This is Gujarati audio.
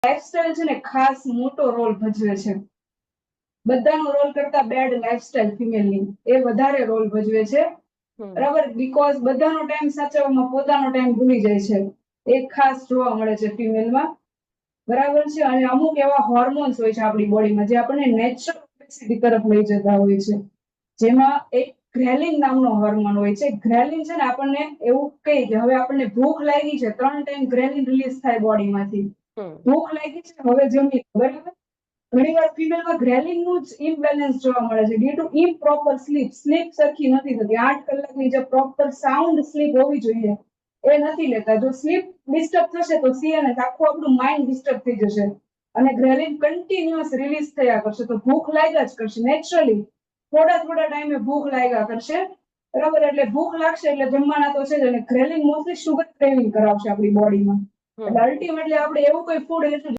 લાઈફસ્ટાઈલ છે ને ખાસ મોટો રોલ ભજવે છે. બધાનો રોલ કરતા બેડ લાઈફસ્ટાઈલ ફિમેલની એ વધારે રોલ ભજવે છે. બરાબર, બીકોઝ બધાનો ટાઈમ સાચવવામાં પોતાનો ટાઈમ ભૂલી જાય છે. એક ખાસ જોવા મળે છે ફિમેલમાં. બરાબર છે. અને અમુક એવા હોર્મોન્સ હોય છે આપણી બોડીમાં જે આપણને નેચરલ ઓબેસિટી તરફ લઈ જતા હોય છે. જેમાં એક ગ્રેલિન નામનો હોર્મોન હોય છે. ગ્રેલિન છે ને આપણને એવું કહે કે હવે આપણને ભૂખ લાગી છે, 3 ટાઈમ ગ્રેલિન રિલીઝ થાય બોડીમાંથી. ભૂખ લાગી છે, હવે જમી. બરાબર, ઘણી વાર ફિમેલમાં ગ્રેલિનનું જ ઇમ્બેલેન્સ જોવા મળે છે due to improper sleep. Sleep સરખી નથી થતી. 8 કલાકની જે પ્રોપર સાઉન્ડ સ્લીપ હોવી જોઈએ એ નથી લેતા. જો સ્લીપ ડિસ્ટર્બ થશે તો સીએનએસ આખું આપણું માઇન્ડ ડિસ્ટર્બ થઈ જશે અને ગ્રેલિન કન્ટિન્યુઅસ રિલીઝ થયા કરશે. તો ભૂખ લાગ્યા જ કરશે નેચરલી. થોડા ટાઈમે ભૂખ લાગ્યા કરશે. બરાબર, એટલે ભૂખ લાગશે એટલે જમવાના તો છે જ. અને ગ્રેલિન મોસ્ટલી શુગર ક્રેવિંગ કરાવશે આપણી બોડીમાં. એટલે અલ્ટિમેટલી આપણે એવું કોઈ ફૂડ